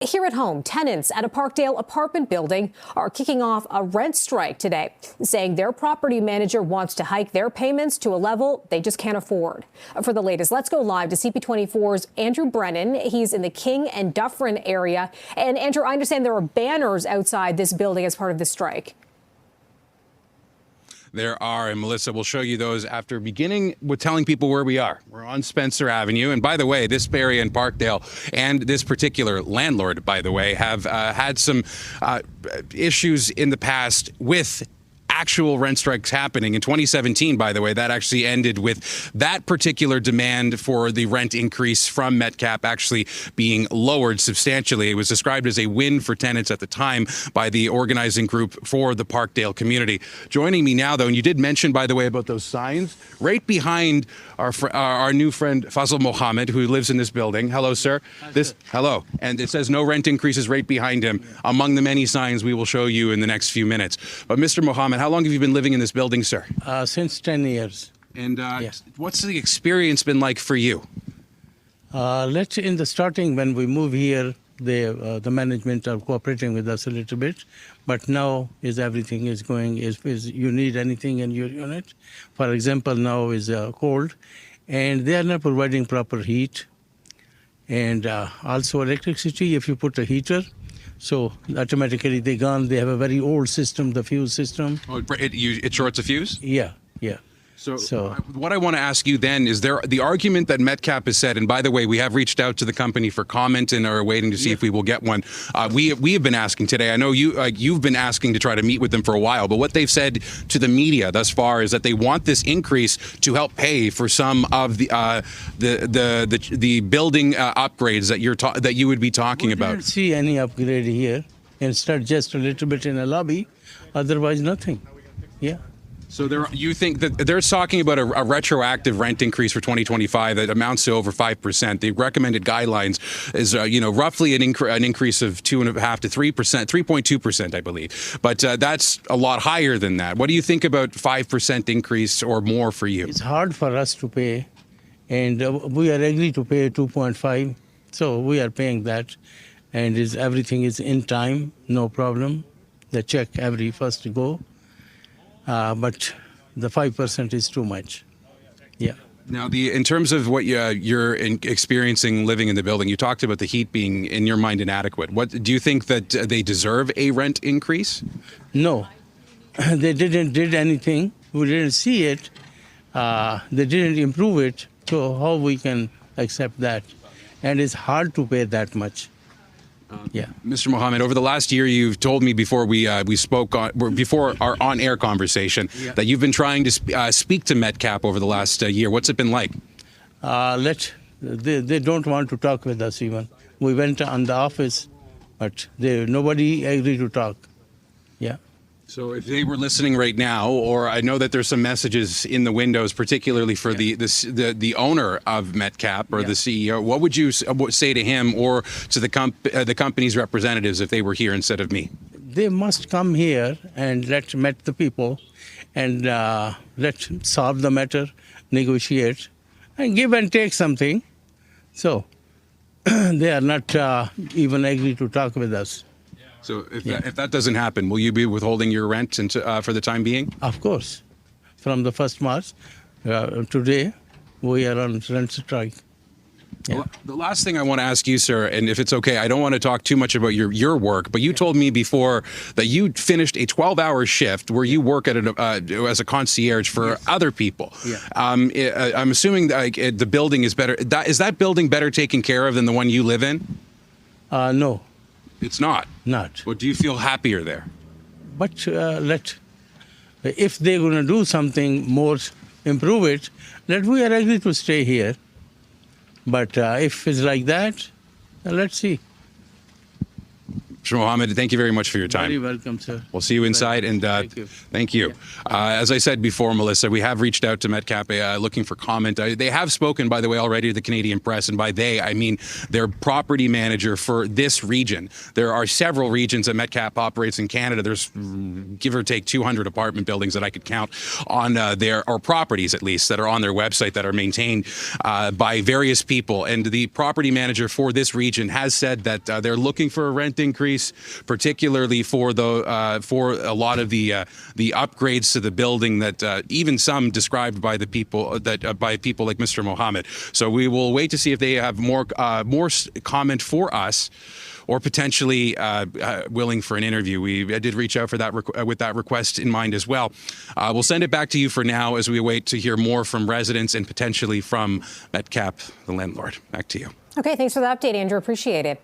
Here at home, tenants at a Parkdale apartment building are kicking off a rent strike today, saying their property manager wants to hike their payments to a level they just can't afford. For the latest, let's go live to CP24's Andrew Brennan. He's in the King and Dufferin area. And Andrew, I understand there are banners outside this building as part of the strike. There are, and Melissa will show you those after beginning with telling people where we are. We're on Spencer Avenue, and by the way, this area in Parkdale and this particular landlord, by the way, have had some issues in the past with actual rent strikes happening. In 2017, by the way, that actually ended with that particular demand for the rent increase from Metcalf actually being lowered substantially. It was described as a win for tenants at the time by the organizing group for the Parkdale community. Joining me now, though, and you did mention, by the way, about those signs, right behind our new friend Fazal Mohammed, who lives in this building. Hello, sir. Hello. And it says no rent increases right behind him, among the many signs we will show you in the next few minutes. But Mr. Mohammed, how long have you been living in this building, sir? Since 10 years. And what's the experience been like for you? In the starting, when we move here, the management are cooperating with us a little bit. But now everything is going, is you need anything in your unit. For example, now is cold, and they are not providing proper heat. And also electricity, if you put a heater, so automatically they're gone. They have a very old system, the fuse system. Oh, it shorts a fuse? Yeah. So what I want to ask you then is the argument that Metcalf has said, and by the way, we have reached out to the company for comment and are waiting to see if we will get one. We have been asking today. I know you've been asking to try to meet with them for a while, but what they've said to the media thus far is that they want this increase to help pay for some of the building upgrades that you would be talking about. I don't see any upgrade here. Instead, just a little bit in a lobby. Otherwise, nothing. Yeah. So you think that they're talking about a retroactive rent increase for 2025 that amounts to over 5%. The recommended guidelines is roughly an increase of 2.5% to 3%, 3.2%, I believe. But that's a lot higher than that. What do you think about 5% increase or more for you? It's hard for us to pay, and we are agreed to pay 2.5. So we are paying that, and everything is in time, no problem. The check every first go. But the 5% is too much. Yeah. Now, in terms of what you're experiencing living in the building, you talked about the heat being, in your mind, inadequate. What do you think that they deserve a rent increase? No, they didn't did anything. We didn't see it. They didn't improve it. So how we can accept that? And it's hard to pay that much. Mr. Mohammed, over the last year, you've told me before we spoke before our on-air conversation that you've been trying to speak to Metcalf over the last year. What's it been like? They don't want to talk with us even. We went on the office, but nobody agreed to talk. Yeah. So if they were listening right now, or I know that there's some messages in the windows, particularly for the owner of Metcalf or the CEO, what would you say to him or to the company's representatives if they were here instead of me? They must come here and let meet the people and let solve the matter, negotiate, and give and take something. So they are not even agree to talk with us. So if that doesn't happen, will you be withholding your rent for the time being? Of course. From the 1st March, today, we are on rent strike. Yeah. Well, the last thing I want to ask you, sir, and if it's okay, I don't want to talk too much about your work, but you told me before that you finished a 12-hour shift where you work as a concierge for other people. Yeah. I'm assuming that the building is better. Is that building better taken care of than the one you live in? No. It's not? Not. Well, do you feel happier there? But if they're going to do something more, improve it, we are ready to stay here. But if it's like that, let's see. Mr. Mohammed, thank you very much for your time. Very welcome, sir. We'll see you inside, and thank you. As I said before, Melissa, we have reached out to Metcalf looking for comment. They have spoken, by the way, already to the Canadian press, and by they, I mean their property manager for this region. There are several regions that Metcalf operates in Canada. There's give or take 200 apartment buildings that I could count on or properties at least, that are on their website that are maintained by various people. And the property manager for this region has said that they're looking for a rent increase, particularly for a lot of the upgrades to the building that even some described by the people by people like Mr. Mohammed. So we will wait to see if they have more comment for us, or potentially willing for an interview. I did reach out for that with that request in mind as well. We'll send it back to you for now as we wait to hear more from residents and potentially from Metcalf, the landlord. Back to you. Okay, thanks for the update, Andrew. Appreciate it.